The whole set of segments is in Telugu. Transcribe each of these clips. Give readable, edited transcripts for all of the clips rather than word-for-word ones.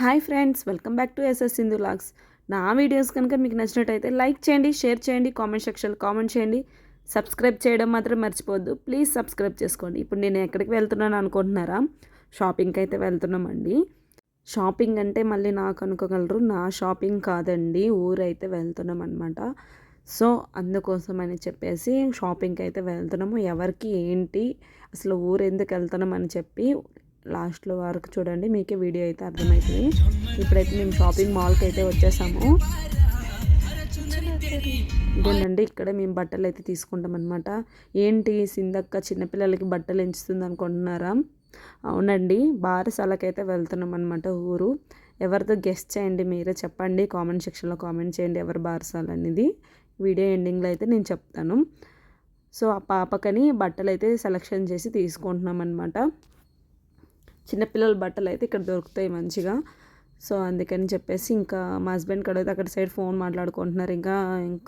Hi friends, welcome back to SS Sindhu vlogs. నా వీడియోస్ కనుక మీకు నచ్చినట్టయితే లైక్ చేయండి, షేర్ చేయండి, కామెంట్ సెక్షన్లో కామెంట్ చేయండి. సబ్స్క్రైబ్ చేయడం మాత్రం మర్చిపోవద్దు. ప్లీజ్ సబ్స్క్రైబ్ చేసుకోండి. ఇప్పుడు నేను ఎక్కడికి వెళ్తున్నాను అనుకుంటున్నారా? షాపింగ్కి అయితే వెళ్తున్నామండి. షాపింగ్ అంటే మళ్ళీ నాకు అనుకోగలరు, నా షాపింగ్ కాదండి, ఊరైతే వెళ్తున్నాం అనమాట. సో అందుకోసం చెప్పేసి షాపింగ్కి అయితే వెళ్తున్నాము. ఎవరికి ఏంటి అసలు ఊరు ఎందుకు వెళ్తున్నాం అని చెప్పి లాస్ట్లో వరకు చూడండి, మీకే వీడియో అయితే అర్థమవుతుంది. ఇప్పుడైతే మేము షాపింగ్ మాల్కి అయితే వచ్చేసాము. ఇదేనండి, ఇక్కడ మేము బట్టలు అయితే తీసుకుంటాం అనమాట. ఏంటి సింధక్క చిన్నపిల్లలకి బట్టలు ఎంచుతుంది అనుకుంటున్నారా? అవునండి, బారసాలకైతే వెళ్తున్నాం అనమాట ఊరు. ఎవరితో గెస్ట్ చేయండి, మీరే చెప్పండి, కామెంట్ సెక్షన్లో కామెంట్ చేయండి ఎవరు బారసాల అనేది. వీడియో ఎండింగ్లో అయితే నేను చెప్తాను. సో ఆ పాపకని బట్టలు అయితే సెలెక్షన్ చేసి తీసుకుంటున్నాం అనమాట. చిన్నపిల్లల బట్టలు అయితే ఇక్కడ దొరుకుతాయి మంచిగా. సో అందుకని చెప్పేసి ఇంకా మా హస్బెండ్ కడిగితే అక్కడ సైడ్ ఫోన్ మాట్లాడుకుంటున్నారు. ఇంకా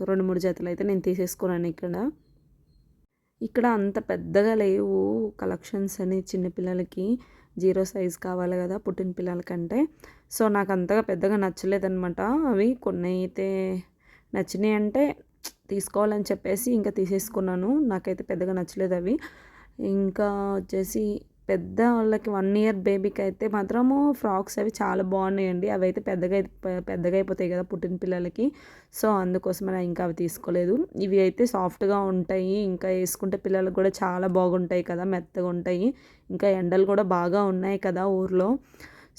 2-3 జతలు అయితే నేను తీసేసుకున్నాను. ఇక్కడ అంత పెద్దగా లేవు కలెక్షన్స్ అని. చిన్నపిల్లలకి 0 సైజ్ కావాలి కదా పుట్టిన పిల్లలకంటే. సో నాకు అంతగా పెద్దగా నచ్చలేదన్నమాట. అవి కొన్ని అయితే నచ్చినాయి, అంటే తీసుకోవాలని చెప్పేసి ఇంకా తీసేసుకున్నాను. నాకైతే పెద్దగా నచ్చలేదు అవి. ఇంకా వచ్చేసి పెద్ద వాళ్ళకి 1 ఇయర్ బేబీకి అయితే మాత్రము ఫ్రాక్స్ అవి చాలా బాగున్నాయండి. అవి అయితే పెద్దగా అయిపోతాయి కదా పుట్టిన పిల్లలకి. సో అందుకోసమే ఇంకా అవి తీసుకోలేదు. ఇవి అయితే సాఫ్ట్గా ఉంటాయి, ఇంకా వేసుకుంటే పిల్లలకు కూడా చాలా బాగుంటాయి కదా, మెత్తగా ఉంటాయి. ఇంకా ఎండలు కూడా బాగా ఉన్నాయి కదా ఊర్లో.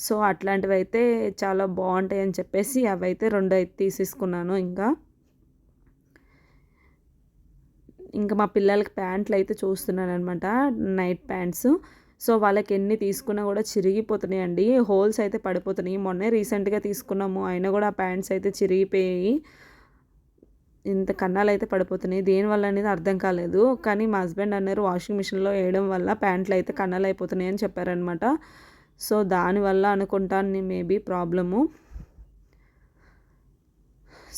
సో అట్లాంటివి అయితే చాలా బాగుంటాయి అని చెప్పేసి అవి అయితే 2 అయితే తీసేసుకున్నాను. ఇంకా మా పిల్లలకి ప్యాంట్లు అయితే చూస్తున్నాను అనమాట, నైట్ ప్యాంట్స్. సో వాళ్ళకి ఎన్ని తీసుకున్నా కూడా చిరిగిపోతున్నాయండి, హోల్స్ అయితే పడిపోతున్నాయి. మొన్నే రీసెంట్గా తీసుకున్నాము, అయినా కూడా ఆ ప్యాంట్స్ అయితే చిరిగిపోయి ఇంత కన్నాలు అయితే పడిపోతున్నాయి. దేనివల్ల అనేది అర్థం కాలేదు. కానీ మా హస్బెండ్ అన్నారు వాషింగ్ మిషన్లో వేయడం వల్ల ప్యాంట్లు అయితే కన్నాలు అయిపోతున్నాయి అని చెప్పారనమాట. సో దానివల్ల అనుకుంటాను మేబీ ప్రాబ్లము.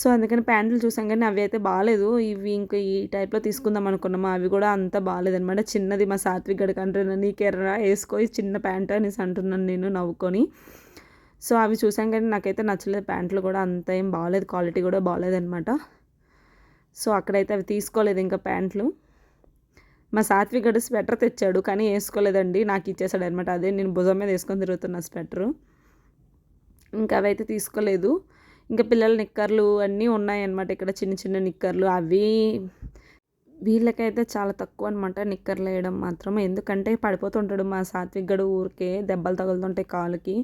సో అందుకని ప్యాంట్లు చూసాం కానీ అవి అయితే బాగాలేదు. ఇవి ఇంకా ఈ టైప్లో తీసుకుందాం అనుకున్నాము, అవి కూడా అంత బాగాలేదనమాట. చిన్నది మా సాత్విక్ గడికి అంటున్నాను, నీకెర్రా వేసుకో చిన్న ప్యాంట్ అనేసి అంటున్నాను నేను నవ్వుకొని. సో అవి చూసాం కానీ నాకైతే నచ్చలేదు. ప్యాంట్లు కూడా అంత ఏం బాగాలేదు, క్వాలిటీ కూడా బాగాలేదనమాట. సో అక్కడైతే అవి తీసుకోలేదు ఇంకా ప్యాంట్లు. మా సాత్విక్ గడు స్వెటర్ తెచ్చాడు కానీ వేసుకోలేదండి, నాకు ఇచ్చేసాడు అనమాట. అదే నేను భుజం మీద వేసుకొని తిరుగుతున్న స్వెటరు. ఇంకా అవైతే తీసుకోలేదు. ఇంకా పిల్లల నిక్కర్లు అన్నీ ఉన్నాయన్నమాట ఇక్కడ, చిన్న చిన్న నిక్కర్లు. అవి వీళ్ళకైతే చాలా తక్కువ అనమాట నిక్కర్లు వేయడం మాత్రం. ఎందుకంటే పడిపోతుంటాడు మా సాత్విక్ గడు, ఊరికే దెబ్బలు తగులుతుంటాయి కాలుకి.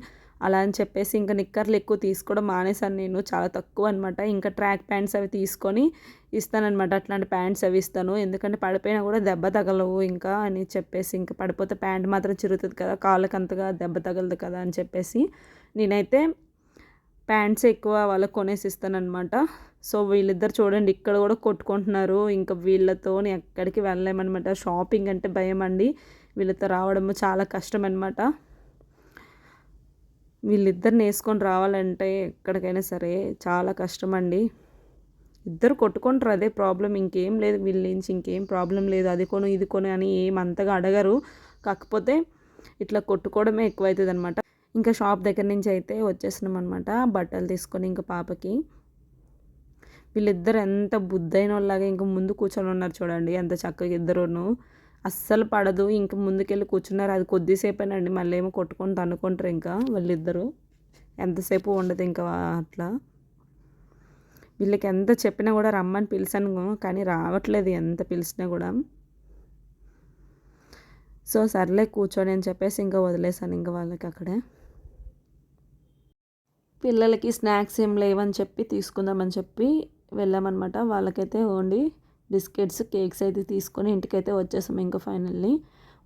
అలా అని చెప్పేసి ఇంకా నిక్కర్లు ఎక్కువ తీసుకోవడం మానేసాను నేను, చాలా తక్కువ అనమాట. ఇంకా ట్రాక్ ప్యాంట్స్ అవి తీసుకొని ఇస్తానన్నమాట, అట్లాంటి ప్యాంట్స్ అవి ఇస్తాను. ఎందుకంటే పడిపోయినా కూడా దెబ్బ తగలవు ఇంకా అని చెప్పేసి. ఇంకా పడిపోతే ప్యాంట్ మాత్రం చిరుగుతుంది కదా, కాళ్ళకి అంతగా దెబ్బ తగలదు కదా అని చెప్పేసి నేనైతే ప్యాంట్స్ ఎక్కువ వాళ్ళకి కొనేసి ఇస్తానమాట. సో వీళ్ళిద్దరు చూడండి ఇక్కడ కూడా కొట్టుకుంటున్నారు. ఇంకా వీళ్ళతో ఎక్కడికి వెళ్ళలేమన్నమాట. షాపింగ్ అంటే భయం అండి, వీళ్ళతో రావడము చాలా కష్టం అనమాట. వీళ్ళిద్దరిని వేసుకొని రావాలంటే ఎక్కడికైనా సరే చాలా కష్టం అండి. ఇద్దరు కొట్టుకుంటారు, అదే ప్రాబ్లం, ఇంకేం లేదు. వీళ్ళ నుంచి ఇంకేం ప్రాబ్లం లేదు. అది కొను ఇది కొను అని ఏం అంతగా అడగరు. కాకపోతే ఇట్లా కొట్టుకోవడమే ఎక్కువవుతుంది అనమాట. ఇంకా షాప్ దగ్గర నుంచి అయితే వచ్చేస్తున్నాం అనమాట బట్టలు తీసుకొని. ఇంకా పాపకి వీళ్ళిద్దరు ఎంత బుద్ధైన వాళ్ళలాగా ఇంకా ముందు కూర్చొని ఉన్నారు చూడండి, ఎంత చక్కగా ఇద్దరును. అస్సలు పడదు, ఇంకా ముందుకెళ్ళి కూర్చున్నారు. అది కొద్దిసేపేనండి, మళ్ళీ ఏమో కొట్టుకొని తన్నుకుంటారు ఇంకా వాళ్ళిద్దరు. ఎంతసేపు ఉండదు ఇంకా అట్లా. వీళ్ళకి ఎంత చెప్పినా కూడా రమ్మని పిలిచాను కానీ రావట్లేదు, ఎంత పిలిచినా కూడా. సో సర్లే కూర్చొని అని చెప్పేసి ఇంకా వదిలేసాను ఇంకా వాళ్ళకి అక్కడే. పిల్లలకి స్నాక్స్ ఏం లేవని చెప్పి తీసుకుందామని చెప్పి వెళ్ళామన్నమాట. వాళ్ళకైతే ఓన్లీ బిస్కెట్స్, కేక్స్ అయితే తీసుకొని ఇంటికైతే వచ్చేసాము. ఇంకా ఫైనల్లీ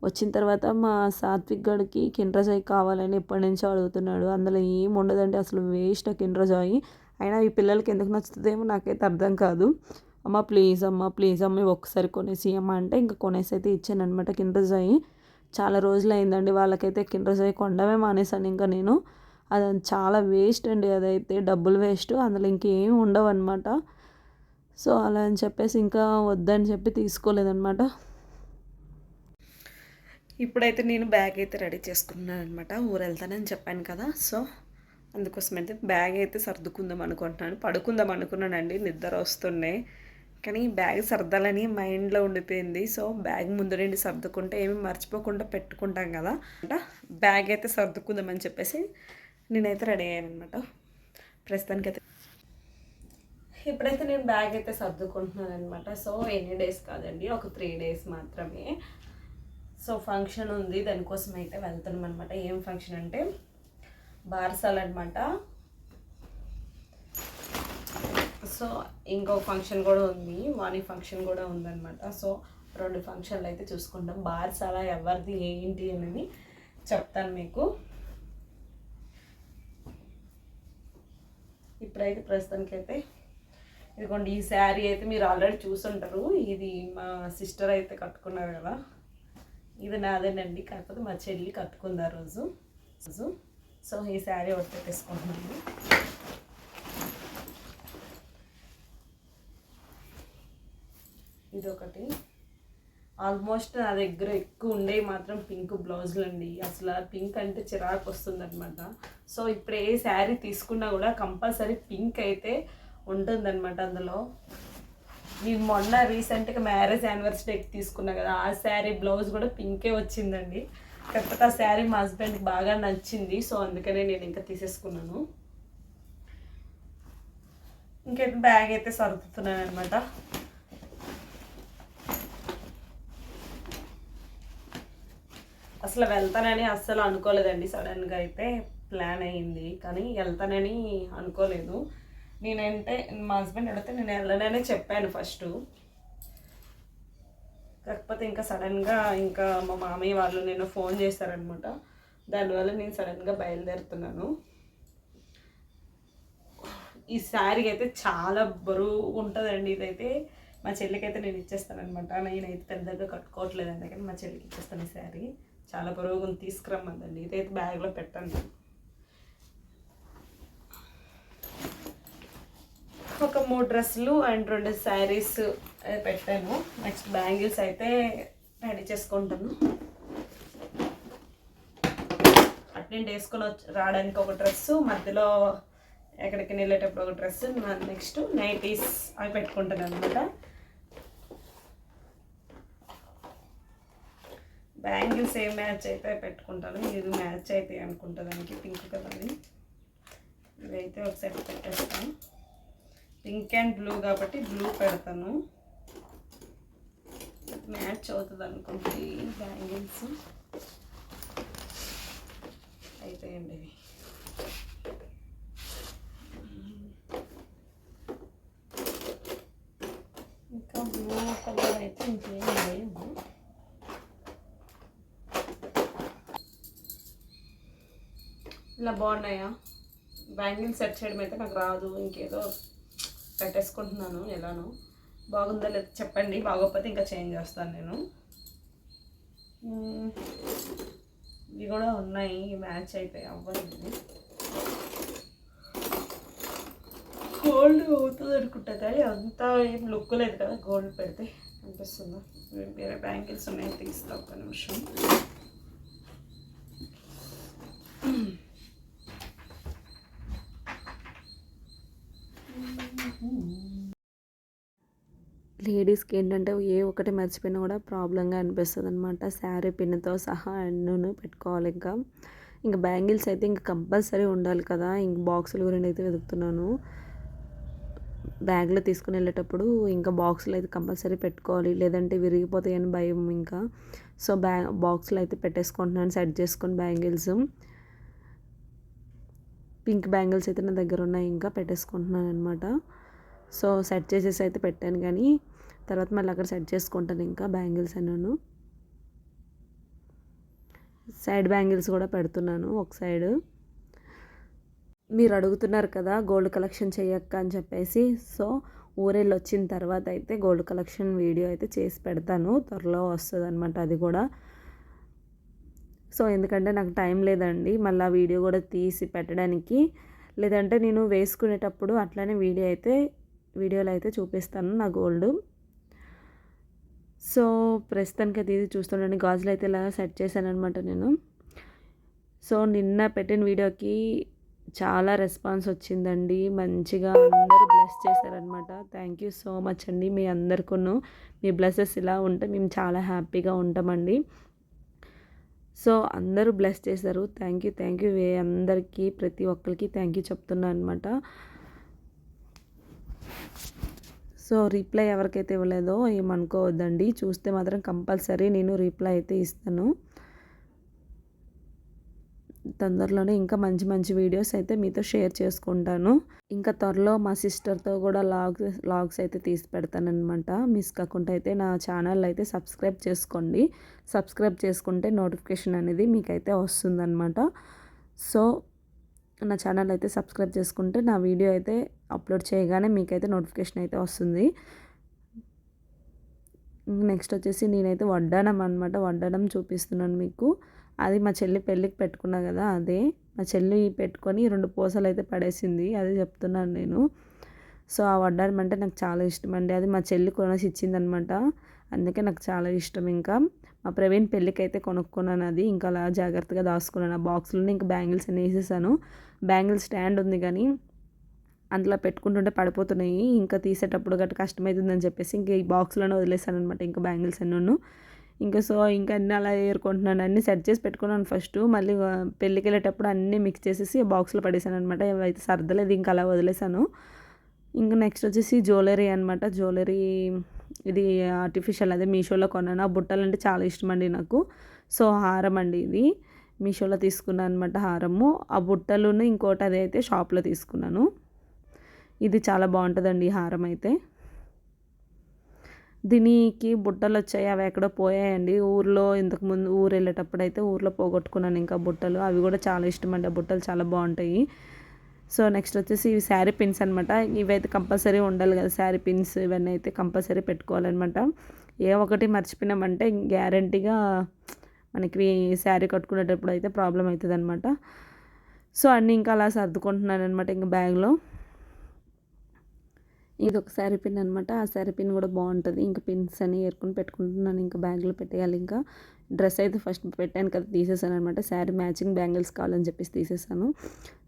వచ్చిన తర్వాత మా సాత్విక్ గడికి కిండ్ర జాయ్ కావాలని ఎప్పటి నుంచో అడుగుతున్నాడు. అందులో ఏం ఉండదండి, అసలు వేస్ట్ కిండ్ర జాయ్. అయినా ఈ పిల్లలకి ఎందుకు నచ్చుతుందేమో నాకైతే అర్థం కాదు. అమ్మ ప్లీజ్ అమ్మ ఒక్కసారి కొనేసి అమ్మ అంటే ఇంకా కొనేసి అయితే ఇచ్చాను అనమాట కిండ్ర జాయ్. చాలా రోజులు అయిందండి వాళ్ళకైతే కిండ్ర జాయ్ కొండమే మానేసాను ఇంకా నేను. అది చాలా వేస్ట్ అండి, అదైతే డబ్బులు వేస్ట్, అందులో ఇంకేం ఉండవు అనమాట. సో అలా అని చెప్పేసి ఇంకా వద్దని చెప్పి తీసుకోలేదన్నమాట. ఇప్పుడైతే నేను బ్యాగ్ అయితే రెడీ చేసుకున్నాను అనమాట, ఊరు వెళ్తానని చెప్పాను కదా. సో అందుకోసం అయితే బ్యాగ్ అయితే సర్దుకుందాం అనుకుంటున్నాను. పడుకుందాం అనుకున్నానండి, నిద్ర వస్తుండే, కానీ బ్యాగ్ సర్దాలని మైండ్లో ఉండిపోయింది. సో బ్యాగ్ ముందు నుండి సర్దుకుంటే ఏమి మర్చిపోకుండా పెట్టుకుంటాం కదా, బ్యాగ్ అయితే సర్దుకుందామని చెప్పేసి నేనైతే రెడీ అయ్యాను అనమాట. ప్రస్తుతానికైతే ఇప్పుడైతే నేను బ్యాగ్ అయితే సర్దుకుంటున్నాను అనమాట. సో ఎన్ని డేస్ కాదండి, ఒక 3 డేస్ మాత్రమే. సో ఫంక్షన్ ఉంది, దానికోసం అయితే వెళ్తున్నాం అనమాట. ఏం ఫంక్షన్ అంటే బారసాల అనమాట. సో ఇంకో ఫంక్షన్ కూడా ఉంది, వాణి ఫంక్షన్ కూడా ఉందన్నమాట. సో 2 ఫంక్షన్లు అయితే చూసుకుంటాం. బారసాల ఎవరిది ఏంటి అనేది చెప్తాను మీకు. ఇప్పుడైతే ప్రస్తుతానికైతే ఇదిగోండి, ఈ శారీ అయితే మీరు ఆల్రెడీ చూసుంటారు. ఇది మా సిస్టర్ అయితే కట్టుకున్నారు కదా, ఇది నాదేనండి, కాకపోతే మా చెల్లి కట్టుకుంది ఆ రోజు. సో ఈ శారీ ఒకటి పెట్టేసుకుంటున్నాను. ఇదొకటి. ఆల్మోస్ట్ నా దగ్గర ఎక్కువ ఉండేవి మాత్రం పింక్ బ్లౌజులు అండి. అసలు పింక్ అంటే చిరాకు వస్తుంది అనమాట. సో ఇప్పుడు ఏ శారీ తీసుకున్నా కూడా కంపల్సరీ పింక్ అయితే ఉంటుందన్నమాట. అందులో నేను మొన్న రీసెంట్గా మ్యారేజ్ యానివర్సరీకి తీసుకున్నా కదా, ఆ శారీ బ్లౌజ్ కూడా పింకే వచ్చిందండి. కాకపోతే ఆ శారీ మా హస్బెండ్కి బాగా నచ్చింది. సో అందుకనే నేను ఇంకా తీసేసుకున్నాను. ఇంకైతే బ్యాగ్ అయితే సర్దుతున్నాను అనమాట. అసలు వెళ్తానని అస్సలు అనుకోలేదండి. సడన్గా అయితే ప్లాన్ అయ్యింది, కానీ వెళ్తానని అనుకోలేదు. నేనంటే మా హస్బెండ్ అడిగితే నేను వెళ్ళననే చెప్పాను ఫస్ట్. కాకపోతే ఇంకా సడన్గా ఇంకా మా మామయ్య వాళ్ళు నేను ఫోన్ చేశారనమాట. దానివల్ల నేను సడన్గా బయలుదేరుతున్నాను. ఈ శారీ అయితే చాలా బరువు ఉంటుందండి. ఇదైతే మా చెల్లికైతే నేను ఇచ్చేస్తానమాట. నేనైతే పెద్దగా కట్టుకోవట్లేదు, అందుకని మా చెల్లికి ఇచ్చేస్తాను. ఈ శారీ చాలా బరువుగా తీసుకురమ్మందండి. ఇదైతే బ్యాగ్లో పెట్టండి. ఒక 3 డ్రెస్సులు అండ్ 2 శారీస్ పెట్టాను. నెక్స్ట్ బ్యాంగిల్స్ అయితే రెడీ చేసుకుంటాను. అటెండ్ వేసుకొని రావడానికి ఒక డ్రెస్సు, మధ్యలో ఎక్కడికి వెళ్ళేటప్పుడు ఒక డ్రెస్సు, నెక్స్ట్ నైటీస్ అవి పెట్టుకుంటాను అనమాట. బ్యాంగిల్స్ ఏ మ్యాచ్ అయితే పెట్టుకుంటాను. ఇది మ్యాచ్ అయితే అనుకుంటా, దానికి పింక్ కదా అని. ఇవైతే ఒక సెట్ పెట్టేస్తాను. పింక్ అండ్ బ్లూ కాబట్టి బ్లూ పెడతాను. మ్యాచ్ అవుతుంది అనుకుంటే బ్యాంగిల్స్ అయితాయండి ఇవి. ఇంకా బ్లూ కలర్ అయితే ఇంకేం లేవు. ఇలా బాగున్నాయా బ్యాంగిల్స్? సెట్ చేయడం అయితే నాకు రాదు, ఇంకేదో పెట్టేసుకుంటున్నాను. ఎలానో బాగుందా లేదా చెప్పండి, బాగోకపోతే ఇంకా చేంజ్ చేస్తాను నేను. ఇవి కూడా ఉన్నాయి, మ్యాచ్ అయితే అవ్వలేదు. గోల్డ్ అవుతుంది అనుకుంటా, కానీ అంతా ఏం లుక్ లేదు కదా గోల్డ్ పెడితే, అనిపిస్తుందా? వేరే బ్యాంగిల్స్ ఉన్నాయి, తీస్తా ఒక్క నిమిషం. లేడీస్కి ఏంటంటే ఏ ఒకటి మర్చిపోయినా కూడా ప్రాబ్లంగా అనిపిస్తుంది అనమాట. శారీ పిన్నుతో సహా అన్నీ పెట్టుకోవాలి. ఇంకా బ్యాంగిల్స్ అయితే ఇంకా కంపల్సరీ ఉండాలి కదా. ఇంక బాక్సులు గురించి అయితే వెతుకుతున్నాను. బ్యాగ్లో తీసుకుని వెళ్ళేటప్పుడు ఇంకా బాక్సులు అయితే కంపల్సరీ పెట్టుకోవాలి, లేదంటే విరిగిపోతాయని భయం ఇంకా. సో బాక్సులు అయితే పెట్టేసుకుంటున్నాను, సెట్ చేసుకొని బ్యాంగిల్స్. పింక్ బ్యాంగిల్స్ అయితే నా దగ్గర ఉన్నాయి, ఇంకా పెట్టేసుకుంటున్నాను అనమాట. సో సెట్ చేసేసి అయితే పెట్టాను, కానీ తర్వాత మళ్ళీ అక్కడ సెట్ చేసుకుంటాను ఇంకా బ్యాంగిల్స్ అన్నాను. సైడ్ బ్యాంగిల్స్ కూడా పెడుతున్నాను ఒక సైడ్. మీరు అడుగుతున్నారు కదా గోల్డ్ కలెక్షన్ చేయక్క అని చెప్పేసి. సో ఊరెళ్ళి వచ్చిన తర్వాత అయితే గోల్డ్ కలెక్షన్ వీడియో అయితే చేసి పెడతాను, త్వరలో వస్తుంది అనమాట అది కూడా. సో ఎందుకంటే నాకు టైం లేదండి మళ్ళీ వీడియో కూడా తీసి పెట్టడానికి, లేదంటే నేను వేసుకునేటప్పుడు అట్లానే వీడియోలో అయితే చూపిస్తాను నా గోల్డ్. సో ప్రస్తుతానికి అది ఇది చూస్తుండండి. గాజులు అయితే ఇలా సెట్ చేశాను అనమాట నేను. సో నిన్న పెట్టిన వీడియోకి చాలా రెస్పాన్స్ వచ్చిందండి. మంచిగా అందరూ బ్లెస్ చేశారనమాట. థ్యాంక్ యూ సో మచ్ అండి. మీ అందరికీను మీ బ్లెసెస్ ఇలా ఉంటే మేము చాలా హ్యాపీగా ఉంటామండి. సో అందరూ బ్లెస్ చేశారు. థ్యాంక్ యూ అందరికీ ప్రతి ఒక్కరికి థ్యాంక్ యూ చెప్తున్నాను అనమాట. సో రిప్లై ఎవరికైతే ఇవ్వలేదో ఏమనుకోవద్దండి. చూస్తే మాత్రం కంపల్సరీ నేను రిప్లై అయితే ఇస్తాను. తొందరలోనే ఇంకా మంచి మంచి వీడియోస్ అయితే మీతో షేర్ చేసుకుంటాను. ఇంకా త్వరలో మా సిస్టర్తో కూడా లాగ్స్ అయితే తీసి పెడతానమాట. మిస్ కాకుండా అయితే నా ఛానల్ అయితే సబ్స్క్రైబ్ చేసుకోండి. సబ్స్క్రైబ్ చేసుకుంటే నోటిఫికేషన్ అనేది మీకైతే వస్తుందన్నమాట. సో నా ఛానల్ అయితే సబ్స్క్రైబ్ చేసుకుంటే నా వీడియో అయితే అప్లోడ్ చేయగానే మీకైతే నోటిఫికేషన్ అయితే వస్తుంది. నెక్స్ట్ వచ్చేసి నేనైతే వడ్డానం అనమాట. వడ్డానం చూపిస్తున్నాను మీకు. అది మా చెల్లి పెళ్ళికి పెట్టుకున్నా కదా, అదే మా చెల్లి పెట్టుకొని 2 పూసలు అయితే పడేసింది. అదే చెప్తున్నాను నేను. సో ఆ వడ్డానం అంటే నాకు చాలా ఇష్టం అండి. అది మా చెల్లి కొనేసి ఇచ్చిందనమాట. అందుకే నాకు చాలా ఇష్టం. ఇంకా మా ప్రవీణ్ పెళ్ళికి అయితే కొనుక్కున్నాను అది. ఇంకా అలా జాగ్రత్తగా దాచుకున్నాను ఆ బాక్స్లోనే. ఇంకా బ్యాంగిల్స్ అన్నీ వేసేసాను. బ్యాంగిల్ స్టాండ్ ఉంది కానీ అందులో పెట్టుకుంటుంటే పడిపోతున్నాయి. ఇంకా తీసేటప్పుడు గట్రా కష్టమవుతుందని చెప్పేసి ఇంక ఈ బాక్స్లోనే వదిలేసాను అనమాట. ఇంకా బ్యాంగిల్స్ అన్నీ ఇంకా ఇంకా అన్నీ అలా ఏరుకుంటున్నాను. అన్నీ సెట్ చేసి పెట్టుకున్నాను ఫస్ట్. మళ్ళీ పెళ్ళికి వెళ్ళేటప్పుడు అన్నీ మిక్స్ చేసేసి బాక్స్లో పడేసాను అనమాట. అయితే సర్దలేదు, ఇంకా అలా వదిలేసాను. ఇంకా నెక్స్ట్ వచ్చేసి జ్యువెలరీ అనమాట. జ్యువెలరీ ఇది ఆర్టిఫిషియల్, అదే మీషోలో కొన్నాను. ఆ బుట్టలు అంటే చాలా ఇష్టం అండి నాకు. సో హారం అండి ఇది. మీషోలో తీసుకున్నాను అనమాట హారము. ఆ బుట్టలును ఇంకోటి అదైతే షాప్లో తీసుకున్నాను. ఇది చాలా బాగుంటుందండి ఈ హారం అయితే. దీనికి బుట్టలు వచ్చాయి, అవి ఎక్కడో పోయాయండి. ఊర్లో ఇంతకుముందు ఊరు వెళ్ళేటప్పుడు అయితే ఊర్లో పోగొట్టుకున్నాను ఇంకా బుట్టలు. అవి కూడా చాలా ఇష్టం అండి. ఆ బుట్టలు చాలా బాగుంటాయి. సో నెక్స్ట్ వచ్చేసి ఇవి శారీ పిన్స్ అనమాట. ఇవైతే కంపల్సరీ ఉండాలి కదా, శారీ పిన్స్ ఇవన్నీ అయితే కంపల్సరీ పెట్టుకోవాలన్నమాట. ఏ ఒకటి మర్చిపోయినామంటే గ్యారంటీగా మనకి శారీ కట్టుకునేటప్పుడు అయితే ప్రాబ్లం అవుతుంది అనమాట. సో అన్నీ ఇంకా అలా సర్దుకుంటున్నాను అనమాట ఇంకా బ్యాగ్లో. ఇది ఒక శారీ పిన్ అనమాట. ఆ శారీ పిన్ కూడా బాగుంటుంది. ఇంకా పిన్స్ అని ఏరుకొని పెట్టుకుంటున్నాను. ఇంకా బ్యాగ్లో పెట్టేయాలి. ఇంకా డ్రెస్ అయితే ఫస్ట్ పెట్టాను కదా, తీసేసాను అనమాట. శారీ మ్యాచింగ్ బ్యాంగిల్స్ కావాలని చెప్పేసి తీసేసాను.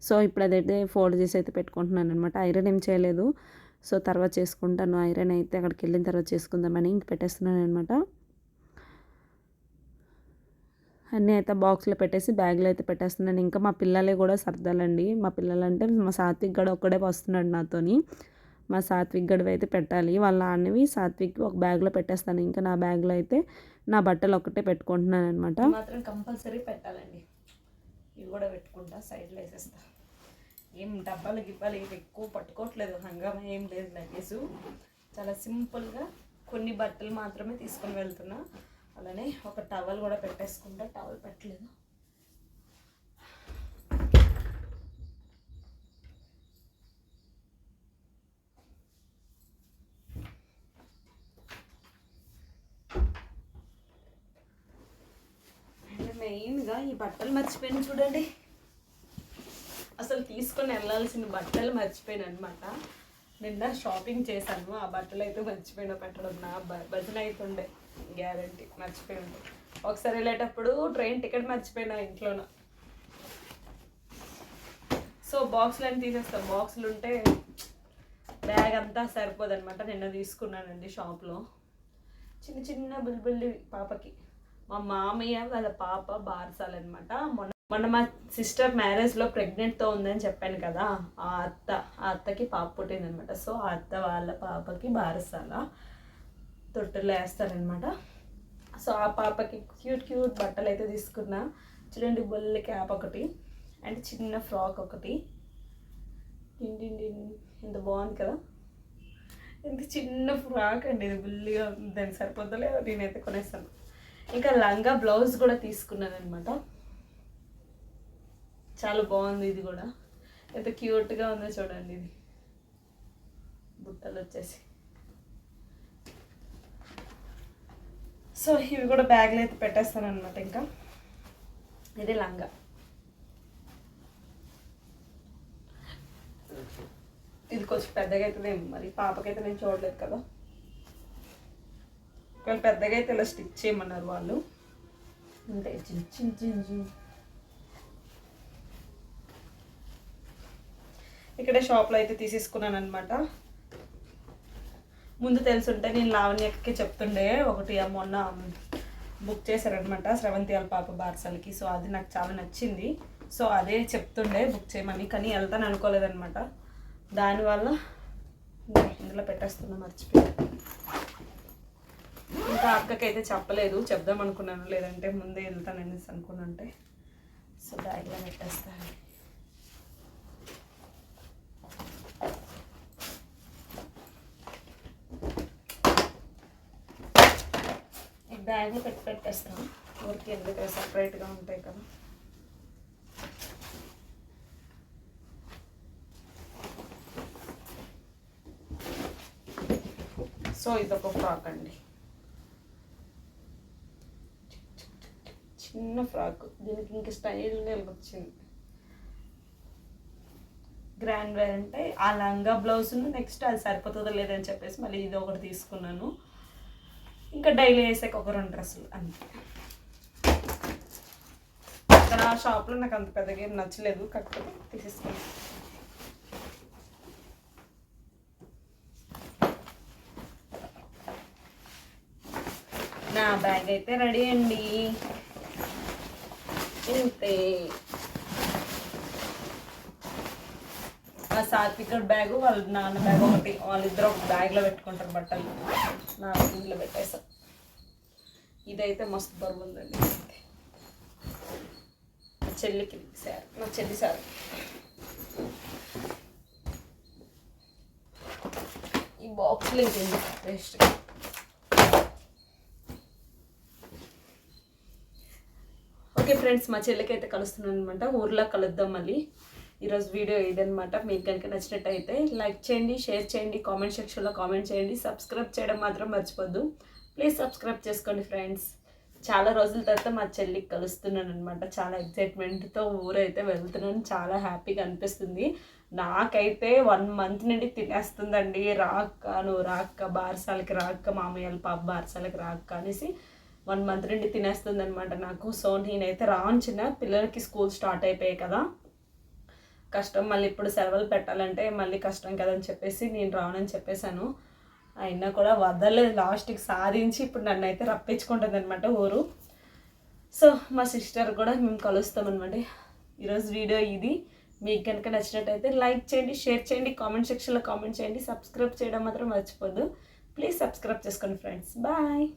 సో ఇప్పుడు అదైతే ఫోల్డ్ చేసి అయితే పెట్టుకుంటున్నాను అనమాట. ఐరన్ ఏం చేయలేదు. సో తర్వాత చేసుకుంటాను. ఐరన్ అయితే అక్కడికి వెళ్ళిన తర్వాత చేసుకుందామని ఇంక పెట్టేస్తున్నాను అనమాట. అన్నీ అయితే బాక్స్లో పెట్టేసి బ్యాగ్లో అయితే పెట్టేస్తున్నాను. ఇంకా మా పిల్లలే కూడా సర్దాలండి. మా పిల్లలంటే మా సాత్విక్ గడ ఒక్కడే వస్తున్నాడు నాతోని. మా సాత్విక్ గడివి అయితే పెట్టాలి. వాళ్ళ నాన్నవి సాత్విక్ ఒక బ్యాగ్లో పెట్టేస్తాను. ఇంకా నా బ్యాగ్లో అయితే నా బట్టలు ఒక్కటే పెట్టుకుంటున్నాను అనమాట. మాత్రం కంపల్సరీ పెట్టాలండి. ఇవి కూడా పెట్టుకుంటా, సైడ్లో వేసేస్తా. ఏం డబ్బాలు గిబ్బాలు ఇవి ఎక్కువ పట్టుకోవట్లేదు. హంగామా ఏం లేదు. లగేజ్ చాలా సింపుల్గా కొన్ని బట్టలు మాత్రమే తీసుకొని వెళ్తున్నా. అలానే ఒక టవల్ కూడా పెట్టేసుకుంటా. టవల్ పెట్టలేదు. మెయిన్గా ఈ బట్టలు మర్చిపోయాను చూడండి. అసలు తీసుకొని వెళ్ళాల్సిన బట్టలు మర్చిపోయాను అనమాట. నిన్న షాపింగ్ చేశాను. ఆ బట్టలు అయితే మర్చిపోయినా పెట్టడం. నా భజన అవుతుండే గ్యారంటీ మర్చిపోయి ఉండే. ఒకసారి వెళ్ళేటప్పుడు ట్రైన్ టికెట్ మర్చిపోయినా ఇంట్లోన. సో బాక్సులు అని తీసేస్తాం. బాక్సులు ఉంటే బ్యాగ్ అంతా సరిపోదు అనమాట. నిన్న తీసుకున్నానండి షాప్లో. చిన్న చిన్న బుల్బుల్లి పాపకి. మా మామయ్య వాళ్ళ పాప బారసాలన్నమాట. మొన్న మా సిస్టర్ మ్యారేజ్లో ప్రెగ్నెంట్తో ఉందని చెప్పాను కదా, ఆ అత్తకి పాప పుట్టిందనమాట. సో ఆ అత్త వాళ్ళ పాపకి బారసాల తొట్టులో వేస్తారనమాట. సో ఆ పాపకి క్యూట్ బట్టలు అయితే తీసుకున్నా. చూడండి, బొల్లి క్యాప్ ఒకటి అండ్ చిన్న ఫ్రాక్ ఒకటి. ఎంత బాగుంది కదా. ఎంత చిన్న ఫ్రాక్ అండి ఇది. బుల్లిగా దానికి సరిపోతలేదు. నేనైతే కొనేస్తాను. ఇంకా లంగా బ్లౌజ్ కూడా తీసుకున్నాను అనమాట. చాలా బాగుంది ఇది కూడా. ఎంత క్యూట్గా ఉందో చూడండి. ఇది బుట్టలు వచ్చేసి. సో ఇవి కూడా బ్యాగ్లో అయితే పెట్టేస్తాను అనమాట. ఇంకా ఇది లంగా. ఇది కొంచెం పెద్దగా అవుతుందేమో మరి. పాపకైతే నేను చూడలేదు కదా. కొంచెం పెద్దగా అయితే ఇలా స్టిచ్ చేయమన్నారు వాళ్ళు. అంతే చిన్న. ఇక్కడే షాప్లో అయితే తీసేసుకున్నాను అనమాట. ముందు తెలుసుంటే నేను లావణ్యకి చెప్తుండే, ఒకటి మొన్న బుక్ చేశారనమాట శ్రవంతి వాళ్ళ పాప బార్సాలకి. సో అది నాకు చాలా నచ్చింది. సో అదే చెప్తుండే బుక్ చేయమని, కానీ వెళ్తాను అనుకోలేదనమాట. దానివల్ల ఇందులో పెట్టేస్తున్నా, మర్చిపోయి. ఇంకా అక్కకైతే చెప్పలేదు, చెప్దాం అనుకున్నాను, లేదంటే ముందే వెళ్తాననేసి అనుకున్నంటే. సో బ్యాగ్లో పెట్టేస్తాను. ఈ బ్యాగ్లో పెట్టేస్తాను, ఊరికి ఎందుకు సపరేట్గా ఉంటాయి కదా. సో ఇదొక ఫ్రాక్ అండి, చిన్న ఫ్రాక్. దీనికి ఇంక స్టైల్గా వచ్చింది. గ్రాండ్ వేర్ అంటే ఆ లంగా బ్లౌజ్, నెక్స్ట్ అది సరిపోతుందో లేదని చెప్పేసి మళ్ళీ ఇది ఒకటి తీసుకున్నాను. ఇంకా డైలీ వేసాక ఒక 2 డ్రెస్సులు అంతే. అక్కడ షాప్లో నాకు అంత పెద్దగా ఏం నచ్చలేదు, కాకపోతే తీసేసుకున్నాను. నా బ్యాగ్ అయితే రెడీ అండి, ఇంతే. ఆ సాత్విక బ్యాగు, వాళ్ళ నాన్న బ్యాగ్ ఒకటి, వాళ్ళిద్దరు ఒక బ్యాగ్లో పెట్టుకుంటారు బట్టలు. నా ఇంట్లో పెట్టేసాను. ఇదైతే మస్తు బరువు ఉందండి. చెల్లికి సార్, నా చెల్లి సార్. ఈ బాక్స్లో ఇంకేంది వేస్ట్. ఓకే ఫ్రెండ్స్, మా చెల్లికి అయితే కలుస్తున్నాను అనమాట. ఊర్లో కలుద్దాం మళ్ళీ. ఈరోజు వీడియో ఇదనమాట. మీకు కనుక నచ్చినట్టయితే లైక్ చేయండి, షేర్ చేయండి, కామెంట్ సెక్షన్లో కామెంట్ చేయండి. సబ్స్క్రైబ్ చేయడం మాత్రం మర్చిపోద్దు. ప్లీజ్ సబ్స్క్రైబ్ చేసుకోండి ఫ్రెండ్స్. చాలా రోజుల తర్వాత మా చెల్లికి కలుస్తున్నాను అనమాట. చాలా ఎక్సైట్మెంట్తో ఊరైతే వెళ్తున్నాను. చాలా హ్యాపీగా అనిపిస్తుంది. నాకైతే 1 మంత్ నుండి తినేస్తుందండి, రాక్క నువ్వు రాక్క, బారసాలకి రాక్క, మామయ్యల పాప బారసాలకి రాక్క అనేసి 1 మంత్ నుండి తినేస్తుంది అనమాట నాకు. సో నేనైతే రాను, పిల్లలకి స్కూల్ స్టార్ట్ అయిపోయాయి కదా, కష్టం. మళ్ళీ ఇప్పుడు సెలవులు పెట్టాలంటే మళ్ళీ కష్టం కదని చెప్పేసి నేను రానని చెప్పేశాను. అయినా కూడా వదలలేదు, లాస్ట్కి సాధించి ఇప్పుడు నన్ను అయితే రప్పించుకుంటుంది అనమాట ఊరు. సో మా సిస్టర్ కూడా మేము కలుస్తామన్నమాట. ఈరోజు వీడియో ఇది. మీకు కనుక నచ్చినట్టయితే లైక్ చేయండి, షేర్ చేయండి, కామెంట్ సెక్షన్లో కామెంట్ చేయండి. సబ్స్క్రైబ్ చేయడం మాత్రం మర్చిపోద్దు. ప్లీజ్ సబ్స్క్రైబ్ చేసుకోండి ఫ్రెండ్స్. బాయ్.